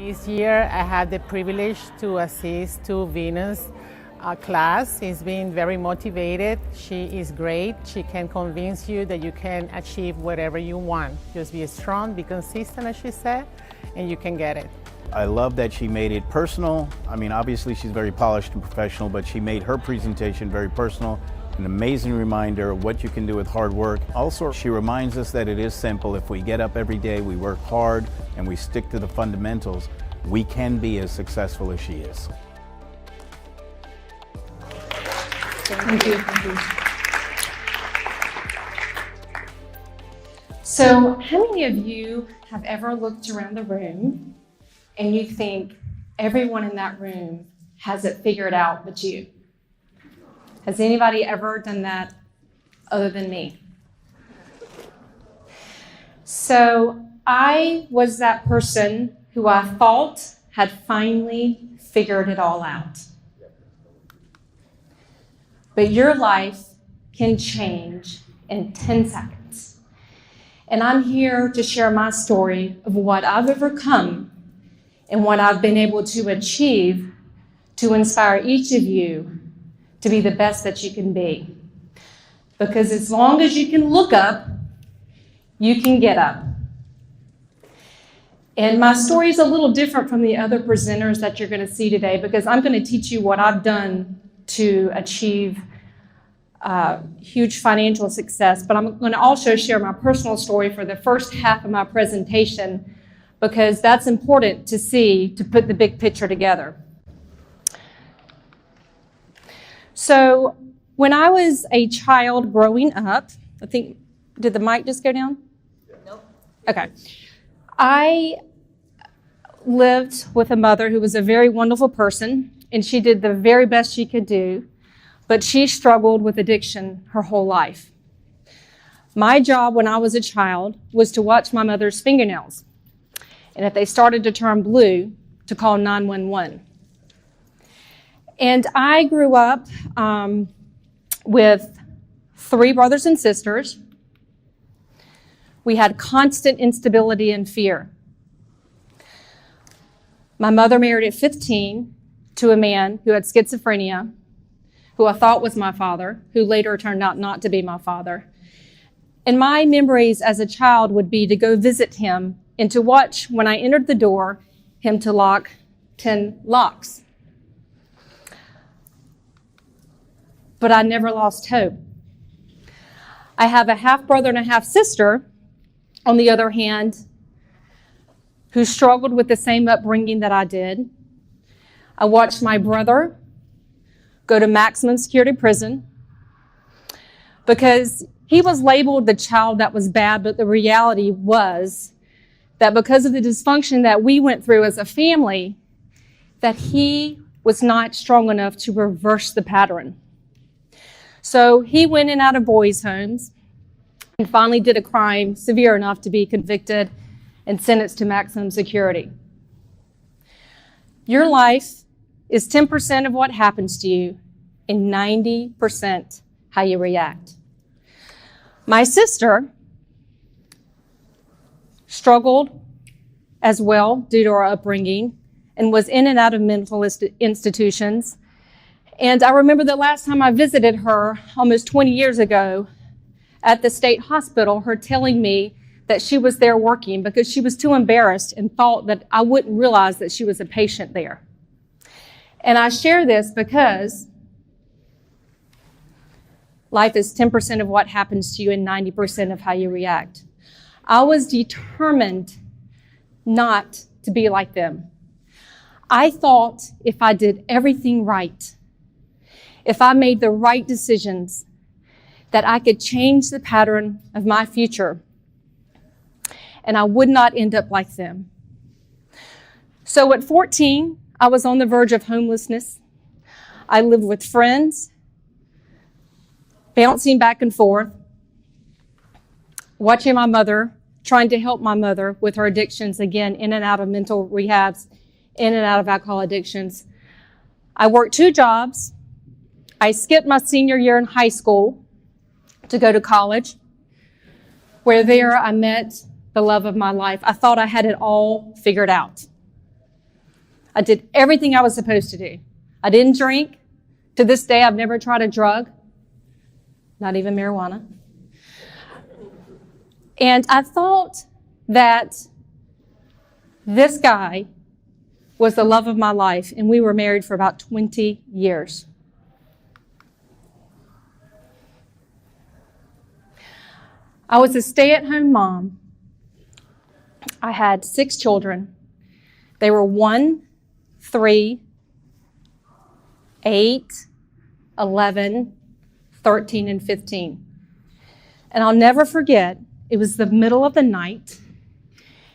This year, I had the privilege to assist to Venus' class. She's been very motivated. She is great. She can convince you that you can achieve whatever you want. Just be strong, be consistent, as she said, and you can get it. I love that she made it personal. I mean, obviously she's very polished and professional, but she made her presentation very personal. An amazing reminder of what you can do with hard work. Also, she reminds us that it is simple. If we get up every day, we work hard, and we stick to the fundamentals, we can be as successful as she is. Thank you. So, how many of you have ever looked around the room and you think everyone in that room has it figured out but you? Has anybody ever done that other than me? So I was that person who I thought had finally figured it all out. But your life can change in 10 seconds. And I'm here to share my story of what I've overcome and what I've been able to achieve to inspire each of you to be the best that you can be. Because as long as you can look up, you can get up. And my story is a little different from the other presenters that you're going to see today, because I'm going to teach you what I've done to achieve huge financial success. But I'm going to also share my personal story for the first half of my presentation, because that's important to see, to put the big picture together. So when I was a child growing up, I think, did the mic just go down? Nope. Okay. I lived with a mother who was a very wonderful person, and she did the very best she could do, but she struggled with addiction her whole life. My job when I was a child was to watch my mother's fingernails, and if they started to turn blue, to call 911. And I grew up with 3 brothers and sisters. We had constant instability and fear. My mother married at 15 to a man who had schizophrenia, who I thought was my father, who later turned out not to be my father. And my memories as a child would be to go visit him and to watch, when I entered the door, him to lock 10 locks. But I never lost hope. I have a half-brother and a half-sister, on the other hand, who struggled with the same upbringing that I did. I watched my brother go to maximum security prison because he was labeled the child that was bad, but the reality was that because of the dysfunction that we went through as a family, that he was not strong enough to reverse the pattern. So he went in and out of boys' homes and finally did a crime severe enough to be convicted and sentenced to maximum security. Your life is 10% of what happens to you and 90% how you react. My sister struggled as well due to her upbringing and was in and out of mental institutions. And I remember the last time I visited her, almost 20 years ago, at the state hospital, her telling me that she was there working because she was too embarrassed and thought that I wouldn't realize that she was a patient there. And I share this because life is 10% of what happens to you and 90% of how you react. I was determined not to be like them. I thought if I did everything right, if I made the right decisions, that I could change the pattern of my future and I would not end up like them. So at 14, I was on the verge of homelessness. I lived with friends, bouncing back and forth, watching my mother, trying to help my mother with her addictions, again, in and out of mental rehabs, in and out of alcohol addictions. I worked 2 jobs. I skipped my senior year in high school to go to college, where there I met the love of my life. I thought I had it all figured out. I did everything I was supposed to do. I didn't drink. To this day, I've never tried a drug, not even marijuana. And I thought that this guy was the love of my life, and we were married for about 20 years. I was a stay-at-home mom. I had 6 children. They were 1, 3, 8, 11, 13, and 15. And I'll never forget, it was the middle of the night,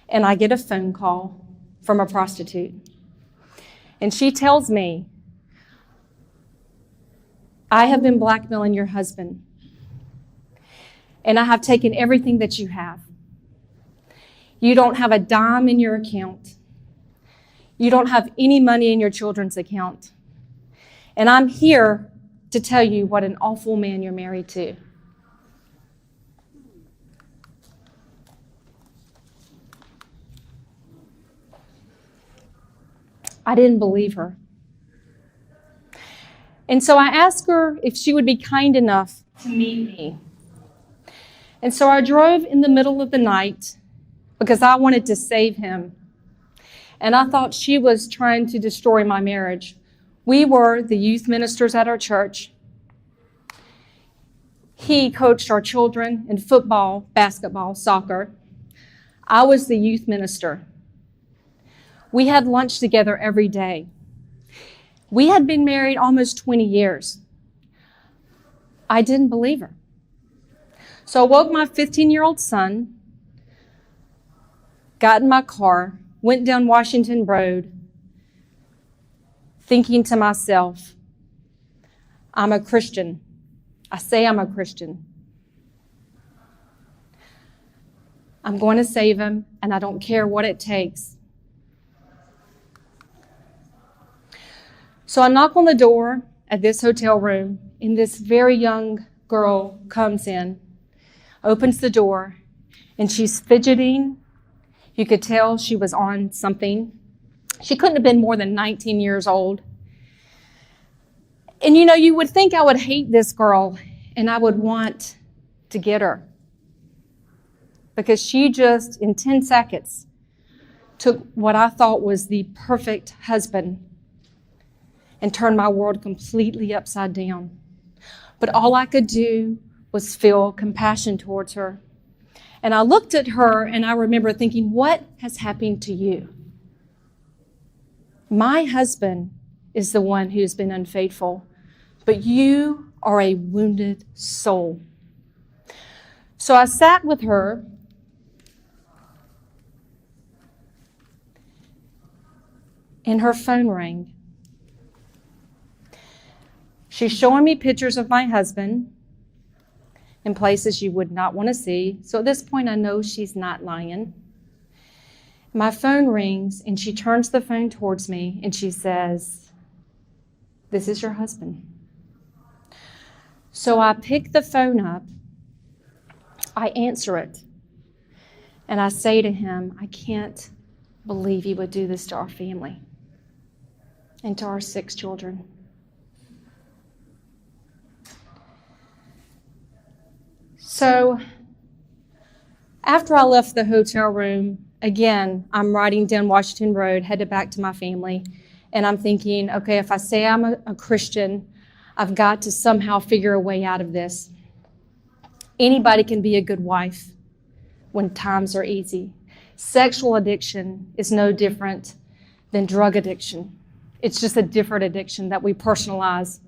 and I get a phone call from a prostitute. And she tells me, I have been blackmailing your husband, and I have taken everything that you have. You don't have a dime in your account. You don't have any money in your children's account. And I'm here to tell you what an awful man you're married to. I didn't believe her. And so I asked her if she would be kind enough to meet me. And so I drove in the middle of the night because I wanted to save him. And I thought she was trying to destroy my marriage. We were the youth ministers at our church. He coached our children in football, basketball, soccer. I was the youth minister. We had lunch together every day. We had been married almost 20 years. I didn't believe her. So I woke my 15-year-old son, got in my car, went down Washington Road, thinking to myself, I'm a Christian. I say I'm a Christian. I'm going to save him, and I don't care what it takes. So I knock on the door at this hotel room, and this very young girl comes in, opens the door, and she's fidgeting. You could tell she was on something. She couldn't have been more than 19 years old. And you would think I would hate this girl and I would want to get her. Because she just, in 10 seconds, took what I thought was the perfect husband and turned my world completely upside down. But all I could do was feel compassion towards her. And I looked at her and I remember thinking, what has happened to you? My husband is the one who's been unfaithful, but you are a wounded soul. So I sat with her and her phone rang. She's showing me pictures of my husband in places you would not want to see. So at this point, I know she's not lying. My phone rings, and she turns the phone towards me, and she says, this is your husband. So I pick the phone up, I answer it, and I say to him, I can't believe you would do this to our family and to our 6 children. So after I left the hotel room, again, I'm riding down Washington Road, headed back to my family, and I'm thinking, okay, if I say I'm a Christian, I've got to somehow figure a way out of this. Anybody can be a good wife when times are easy. Sexual addiction is no different than drug addiction. It's just a different addiction that we personalize,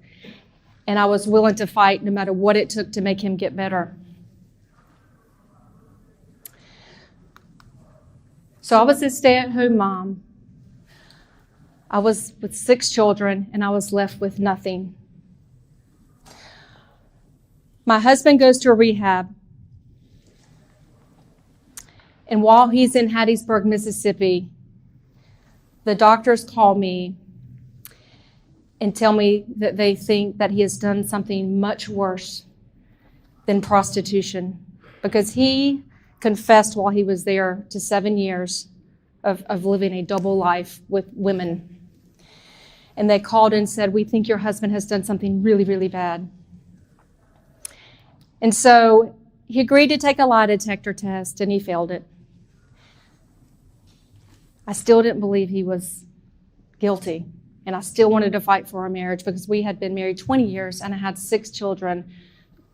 and I was willing to fight no matter what it took to make him get better. So I was a stay-at-home mom. I was with 6 children, and I was left with nothing. My husband goes to a rehab, and while he's in Hattiesburg, Mississippi, the doctors call me and tell me that they think that he has done something much worse than prostitution, because he confessed while he was there to 7 years of living a double life with women. and they called and said, "We think your husband has done something really, really bad." And so he agreed to take a lie detector test, and he failed it. I still didn't believe he was guilty, and I still wanted to fight for our marriage because we had been married 20 years, and I had 6 children,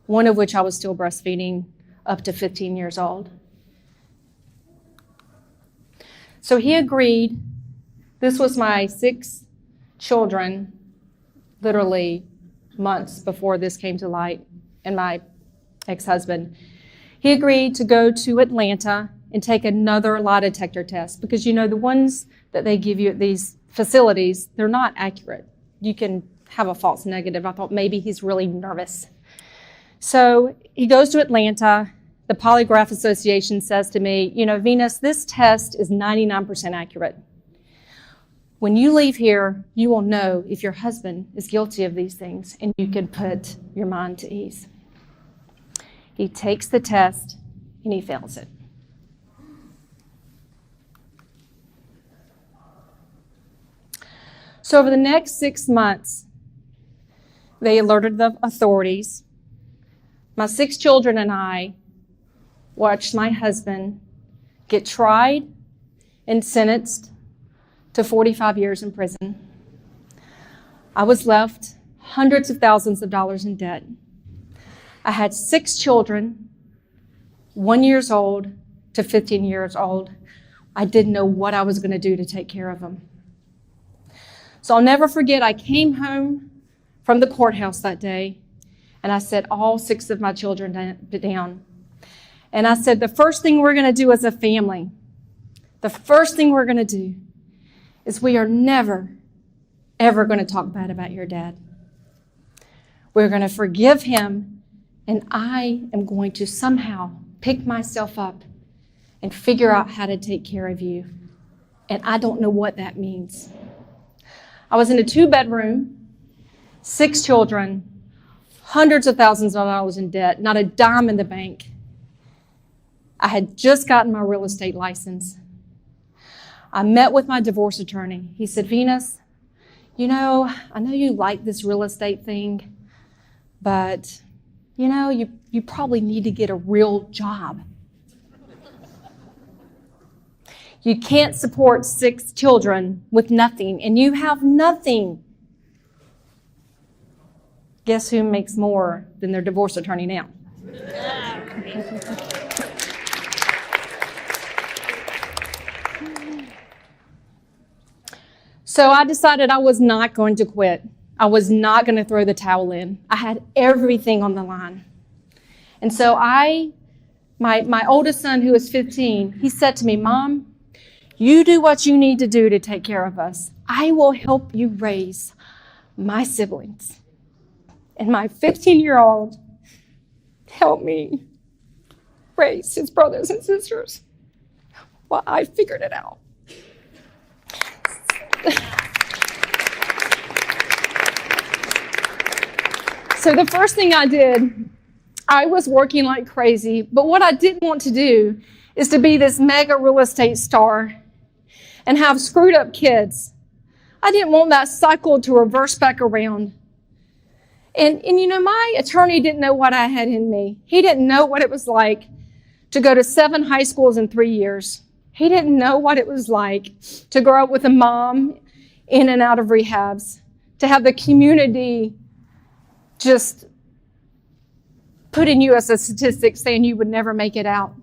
one of which I was still breastfeeding up to 15 years old. So he agreed. This was my 6 children, literally months before this came to light, and my ex-husband. He agreed to go to Atlanta and take another lie detector test because, the ones that they give you at these facilities, they're not accurate. You can have a false negative. I thought maybe he's really nervous. So he goes to Atlanta. The Polygraph Association says to me, "Venus, this test is 99% accurate. When you leave here, you will know if your husband is guilty of these things, and you can put your mind to ease." He takes the test, and he fails it. So over the next 6 months, they alerted the authorities. My 6 children and I watched my husband get tried and sentenced to 45 years in prison. I was left hundreds of thousands of dollars in debt. I had 6 children, 1 year old to 15 years old. I didn't know what I was going to do to take care of them. So I'll never forget, I came home from the courthouse that day, and I set all 6 of my children down. And I said, the first thing we're going to do as a family, the first thing we're going to do is we are never, ever going to talk bad about your dad. We're going to forgive him, and I am going to somehow pick myself up and figure out how to take care of you. And I don't know what that means. I was in a 2-bedroom, 6 children, hundreds of thousands of dollars in debt, not a dime in the bank. I had just gotten my real estate license. I met with my divorce attorney. He said, "Venus, I know you like this real estate thing, but you probably need to get a real job. You can't support 6 children with nothing, and you have nothing." Guess who makes more than their divorce attorney now? So I decided I was not going to quit. I was not going to throw the towel in. I had everything on the line. And so my oldest son, who is 15, he said to me, "Mom, you do what you need to do to take care of us. I will help you raise my siblings." And my 15-year-old helped me raise his brothers and sisters while I figured it out. So the first thing I did, I was working like crazy, but what I didn't want to do is to be this mega real estate star and have screwed up kids. I didn't want that cycle to reverse back around. And my attorney didn't know what I had in me. He didn't know what it was like to go to 7 high schools in 3 years. He didn't know what it was like to grow up with a mom in and out of rehabs, to have the community just putting you as a statistic saying you would never make it out.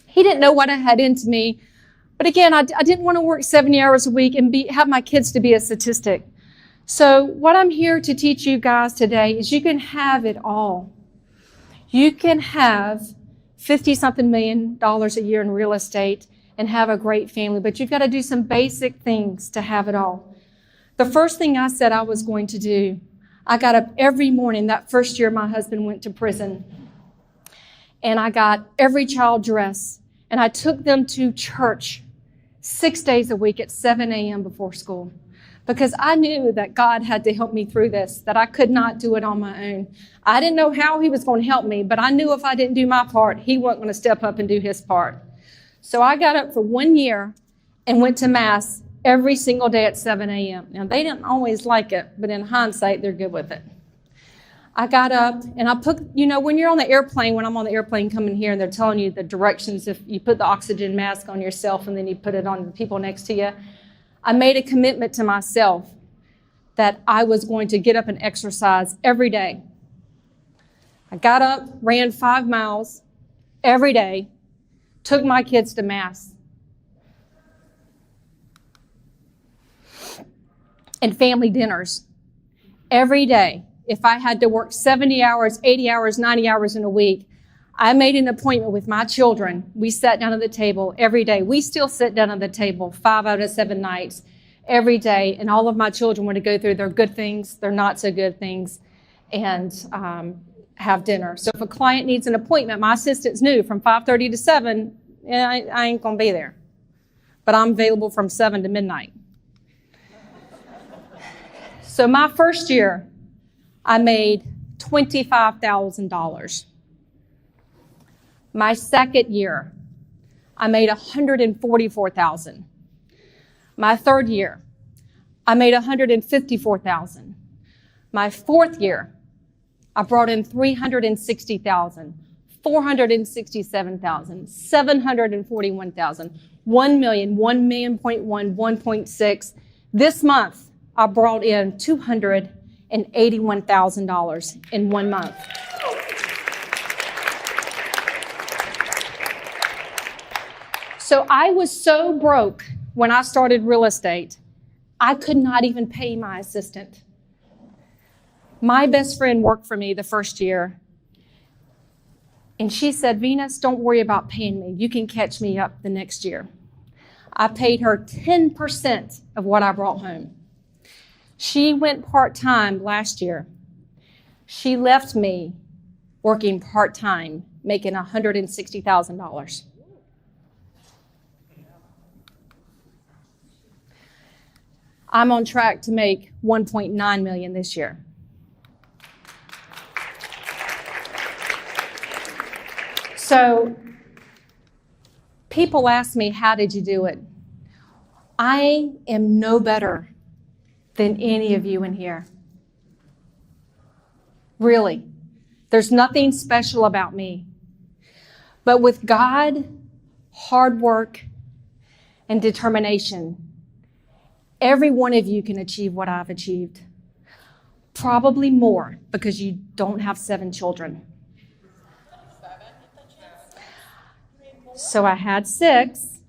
He didn't know what I had into me. But again, I didn't want to work 70 hours a week and have my kids to be a statistic. So what I'm here to teach you guys today is you can have it all. You can have $50-something million a year in real estate and have a great family, but you've got to do some basic things to have it all. The first thing I said I was going to do, I got up every morning. That first year my husband went to prison, and I got every child dressed, and I took them to church 6 days a week at 7 a.m. before school, because I knew that God had to help me through this, that I could not do it on my own. I didn't know how he was going to help me, but I knew if I didn't do my part, he wasn't going to step up and do his part. So I got up for 1 year and went to Mass every single day at 7 a.m. Now, they didn't always like it, but in hindsight, they're good with it. I got up and I put, when you're on the airplane, when I'm on the airplane coming here and they're telling you the directions, if you put the oxygen mask on yourself and then you put it on the people next to you, I made a commitment to myself that I was going to get up and exercise every day. I got up, ran 5 miles every day, took my kids to mass. And family dinners every day. If I had to work 70 hours, 80 hours, 90 hours in a week, I made an appointment with my children. We sat down at the table every day. We still sit down at the table 5 out of 7 nights every day. And all of my children want to go through their good things, their not so good things, and have dinner. So if a client needs an appointment, my assistants knew from 5:30 to 7, I ain't going to be there. But I'm available from 7 to midnight. So my first year, I made $25,000. My second year, I made $144,000. My third year, I made $154,000. My fourth year, I brought in $360,000, $467,000, $741,000, $1 million, $1 million, $1.6. This month, I brought in $281,000 in 1 month. So I was so broke when I started real estate, I could not even pay my assistant. My best friend worked for me the first year, and she said, Venus, don't worry about paying me. You can catch me up the next year. I paid her 10% of what I brought home. She went part-time last year. She left me working part-time, making $160,000. I'm on track to make $1.9 million this year. So people ask me, how did you do it? I am no better than any of you in here. Really. There's nothing special about me. But with God, hard work, and determination, every one of you can achieve what I've achieved. Probably more, because you don't have 7 children. So I had 6.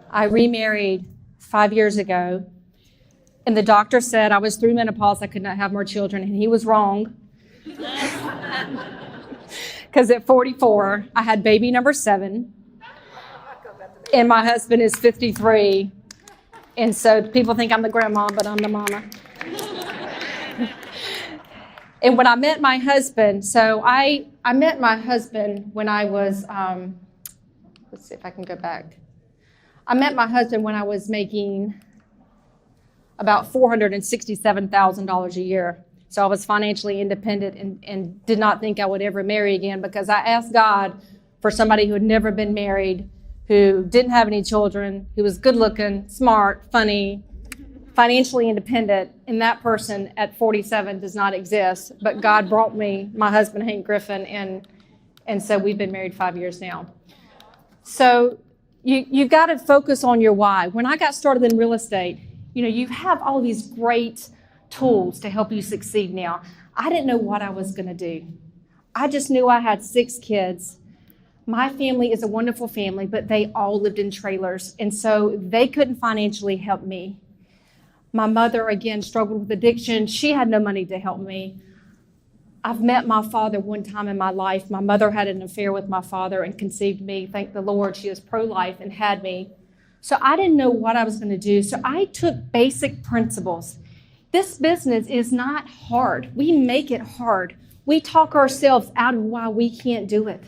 I remarried 5 years ago. And the doctor said I was through menopause, I could not have more children, and he was wrong. Because at 44, I had baby number 7, and my husband is 53, and so people think I'm the grandma, but I'm the mama. And when I met my husband, so I met my husband when I was, let's see if I can go back. I met my husband when I was making about $467,000 a year. So I was financially independent and did not think I would ever marry again, because I asked God for somebody who had never been married, who didn't have any children, who was good looking, smart, funny, financially independent. And that person at 47 does not exist. But God brought me my husband, Hank Griffin, and so we've been married 5 years now. So you've got to focus on your why. When I got started in real estate, you have all these great tools to help you succeed now. I didn't know what I was going to do. I just knew I had 6 kids. My family is a wonderful family, but they all lived in trailers, and so they couldn't financially help me. My mother, again, struggled with addiction. She had no money to help me. I've met my father one time in my life. My mother had an affair with my father and conceived me. Thank the Lord, she is pro-life and had me. So I didn't know what I was going to do. So I took basic principles. This business is not hard. We make it hard. We talk ourselves out of why we can't do it.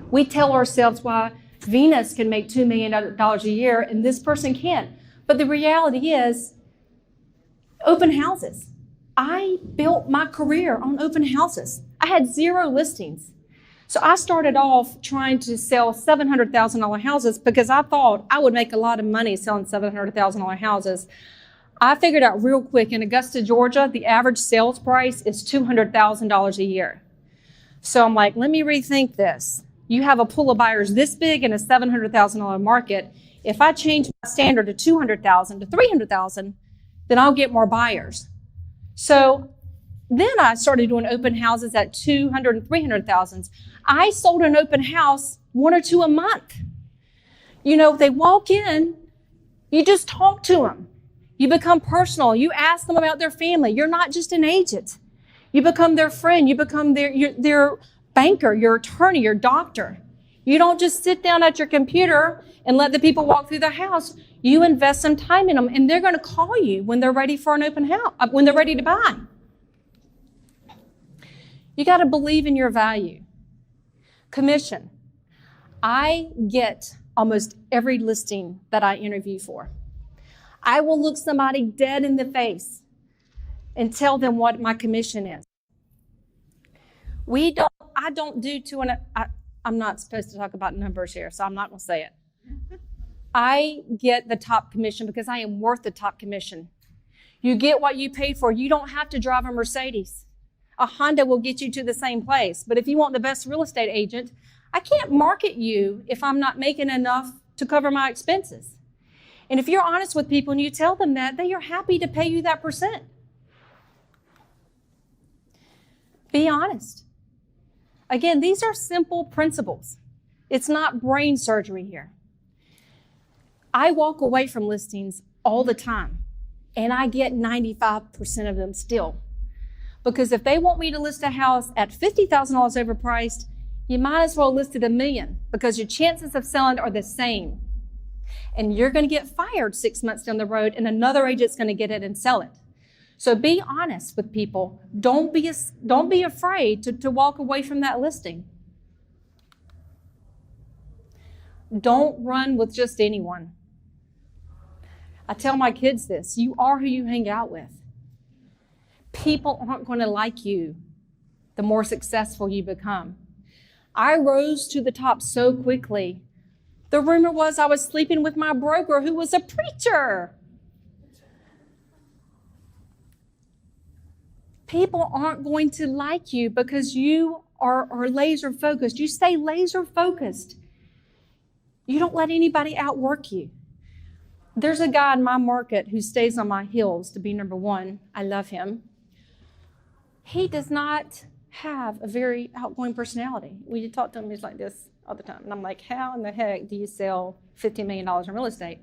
We tell ourselves why Venus can make $2 million a year and this person can't. But the reality is, open houses. I built my career on open houses. I had 0 listings. So I started off trying to sell $700,000 houses because I thought I would make a lot of money selling $700,000 houses. I figured out real quick in Augusta, Georgia, the average sales price is $200,000 a year. So I'm like, let me rethink this. You have a pool of buyers this big in a $700,000 market. If I change my standard to $200,000 to $300,000, then I'll get more buyers. So then I started doing open houses at $200,000 and $300,000. I sold an open house 1 or 2 a month. You know, they walk in, you just talk to them. You become personal. You ask them about their family. You're not just an agent. You become their friend. You become their banker, your attorney, your doctor. You don't just sit down at your computer and let the people walk through the house. You invest some time in them, and they're going to call you when they're ready for an open house, when they're ready to buy. You got to believe in your value. Commission. I get almost every listing that I interview for. I will look somebody dead in the face and tell them what my commission is. I'm not supposed to talk about numbers here, so I'm not going to say it. I get the top commission because I am worth the top commission. You get what you paid for. You don't have to drive a Mercedes. A Honda will get you to the same place. But if you want the best real estate agent, I can't market you if I'm not making enough to cover my expenses. And if you're honest with people and you tell them that, they are happy to pay you that percent. Be honest. Again, these are simple principles. It's not brain surgery here. I walk away from listings all the time, and I get 95% of them still. Because if they want me to list a house at $50,000 overpriced, you might as well list it $1 million because your chances of selling are the same. And you're going to get fired 6 months down the road, and another agent's going to get it and sell it. So be honest with people. Don't be afraid to walk away from that listing. Don't run with just anyone. I tell my kids this: you are who you hang out with. People aren't going to like you the more successful you become. I rose to the top so quickly. The rumor was I was sleeping with my broker who was a preacher. People aren't going to like you because you are laser focused. You stay laser focused. You don't let anybody outwork you. There's a guy in my market who stays on my heels to be number one. I love him. He does not have a very outgoing personality. When you talk to him, he's like this all the time. And I'm like, how in the heck do you sell $15 million in real estate?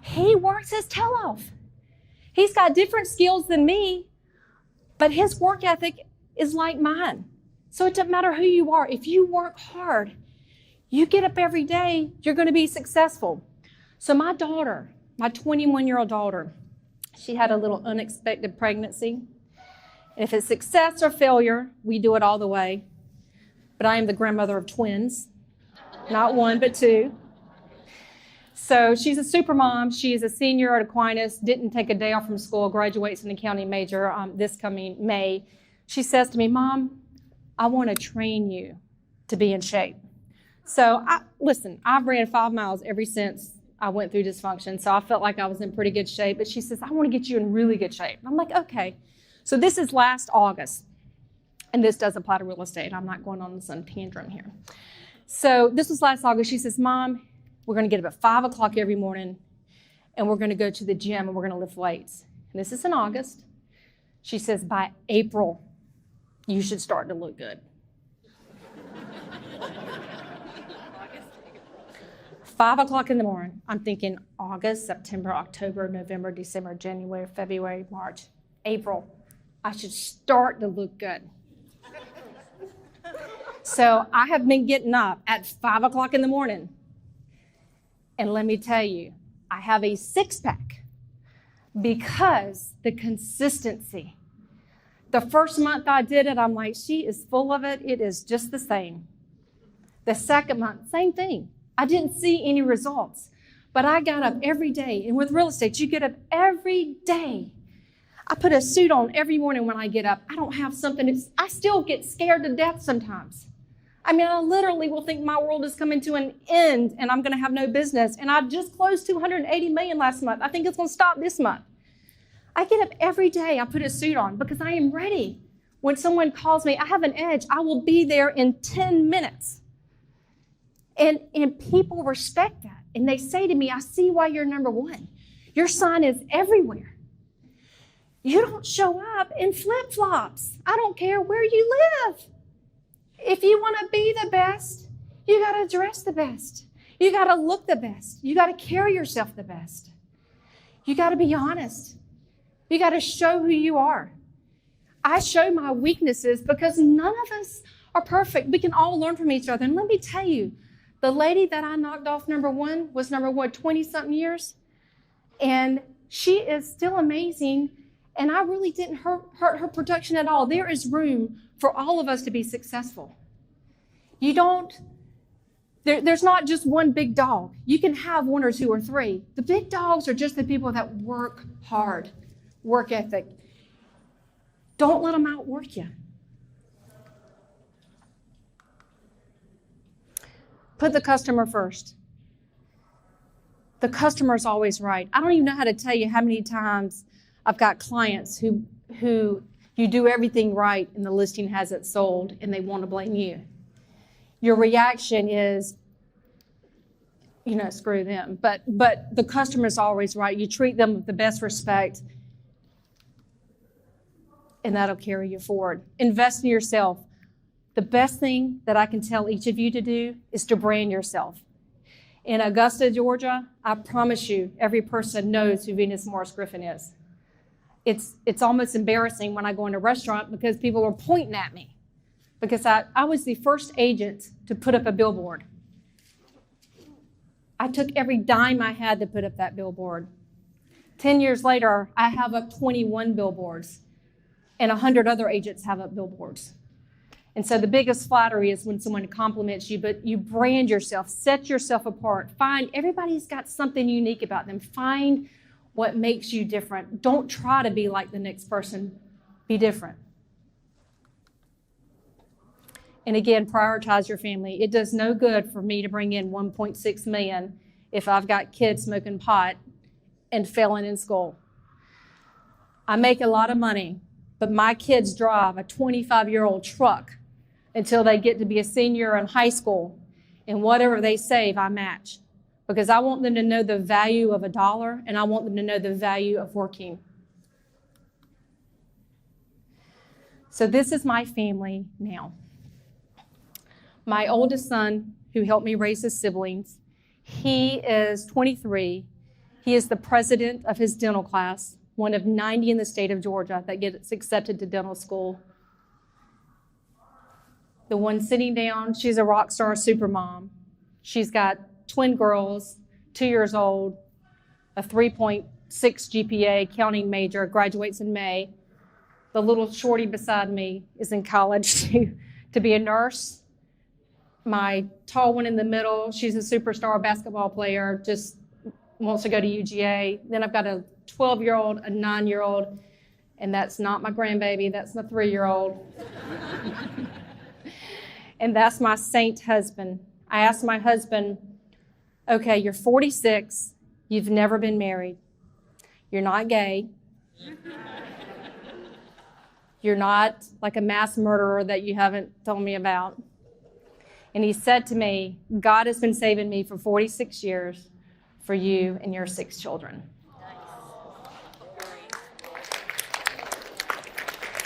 He works his tail off. He's got different skills than me, but his work ethic is like mine. So it doesn't matter who you are. If you work hard, you get up every day, you're going to be successful. So my daughter, my 21-year-old daughter, she had a little unexpected pregnancy. And if it's success or failure, we do it all the way. But I am the grandmother of twins, not one, but two. So she's a super mom. She is a senior at Aquinas, didn't take a day off from school, graduates in accounting major this coming May. She says to me, Mom, I want to train you to be in shape. So listen, I've ran 5 miles ever since I went through dysfunction. So I felt like I was in pretty good shape. But she says, I want to get you in really good shape. I'm like, okay. So this is last August. And this does apply to real estate. I'm not going on some tantrum here. So this was last August. She says, Mom, we're going to get up at 5 o'clock every morning, and we're going to go to the gym, and we're going to lift weights. And this is in August. She says, by April, you should start to look good. 5 o'clock in the morning. I'm thinking August, September, October, November, December, January, February, March, April. I should start to look good. So I have been getting up at 5 o'clock in the morning. And let me tell you, I have a six-pack because the consistency. The first month I did it, I'm like, she is full of it. It is just the same. The second month, same thing. I didn't see any results, but I got up every day. And with real estate, you get up every day. I put a suit on every morning when I get up. I don't have something. I still get scared to death sometimes. I mean, I literally will think my world is coming to an end and I'm going to have no business. And I just closed $280 million last month. I think it's going to stop this month. I get up every day. I put a suit on because I am ready. When someone calls me, I have an edge. I will be there in 10 minutes. And people respect that. And they say to me, I see why you're number one. Your sign is everywhere. You don't show up in flip-flops. I don't care where you live. If you want to be the best, you got to dress the best. You got to look the best. You got to carry yourself the best. You got to be honest. You got to show who you are. I show my weaknesses because none of us are perfect. We can all learn from each other. And let me tell you, the lady that I knocked off number one was number one 20-something years. And she is still amazing. And I really didn't hurt her production at all. There is room for all of us to be successful. There's not just one big dog. You can have one or two or three. The big dogs are just the people that work hard, work ethic. Don't let them outwork you. Put the customer first. The customer's always right. I don't even know how to tell you how many times I've got clients who you do everything right and the listing hasn't sold and they want to blame you. Your reaction is, screw them. But the customer's always right. You treat them with the best respect and that'll carry you forward. Invest in yourself. The best thing that I can tell each of you to do is to brand yourself. In Augusta, Georgia, I promise you, every person knows who Venus Morris Griffin is. It's almost embarrassing when I go in a restaurant because people are pointing at me because I was the first agent to put up a billboard. I took every dime I had to put up that billboard. 10 years later, I have up 21 billboards and 100 other agents have up billboards. And so the biggest flattery is when someone compliments you, but you brand yourself, set yourself apart. Everybody's got something unique about them. Find what makes you different. Don't try to be like the next person. Be different. And again, prioritize your family. It does no good for me to bring in $1.6 million if I've got kids smoking pot and failing in school. I make a lot of money, but my kids drive a 25-year-old truck until they get to be a senior in high school, and whatever they save, I match. Because I want them to know the value of $1, and I want them to know the value of working. So this is my family now. My oldest son, who helped me raise his siblings, he is 23. He is the president of his dental class, one of 90 in the state of Georgia that gets accepted to dental school. The one sitting down, she's a rock star super mom. She's got twin girls, 2 years old, a 3.6 GPA, counting major, graduates in May. The little shorty beside me is in college to be a nurse. My tall one in the middle, she's a superstar basketball player, just wants to go to UGA. Then I've got a 12-year-old, a 9-year-old, and that's not my grandbaby, that's my 3-year-old. And that's my saint husband. I asked my husband, okay, you're 46, you've never been married, you're not gay, you're not like a mass murderer that you haven't told me about. And he said to me, God has been saving me for 46 years for you and your 6 children.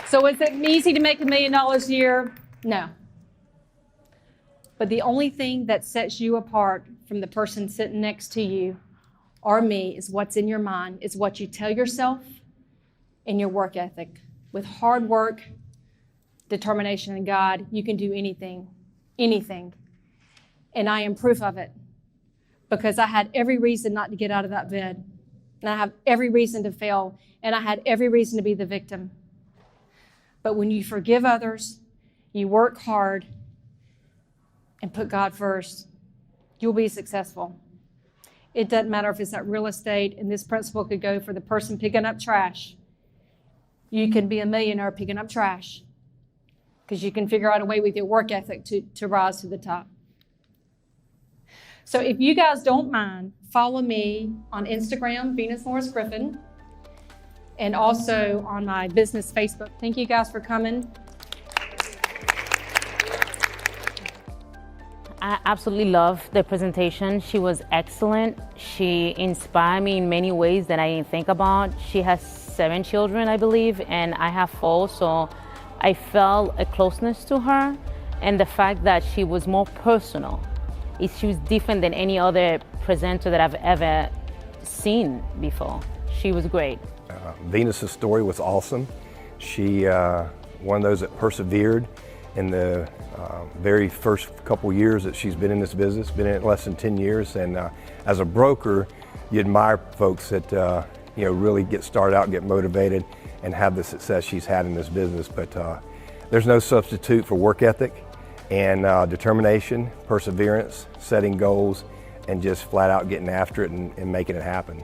So is it easy to make $1 million a year? No. But the only thing that sets you apart from the person sitting next to you or me is what's in your mind, is what you tell yourself and your work ethic. With hard work, determination, and God, you can do anything, anything. And I am proof of it because I had every reason not to get out of that bed. And I have every reason to fail. And I had every reason to be the victim. But when you forgive others, you work hard, and put God first, you'll be successful. It doesn't matter if it's at real estate, and this principle could go for the person picking up trash. You can be a millionaire picking up trash. because you can figure out a way with your work ethic to rise to the top. So if you guys don't mind, follow me on Instagram, Venus Morris Griffin, and also on my business Facebook. Thank you guys for coming. I absolutely loved the presentation. She was excellent. She inspired me in many ways that I didn't think about. She has 7 children, I believe, and I have 4, so I felt a closeness to her, and the fact that she was more personal. She was different than any other presenter that I've ever seen before. She was great. Venus's story was awesome. She one of those that persevered in the very first couple years that she's been in this business, been in it less than 10 years. And as a broker, you admire folks that really get started out, get motivated, and have the success she's had in this business. But there's no substitute for work ethic and determination, perseverance, setting goals, and just flat out getting after it and making it happen.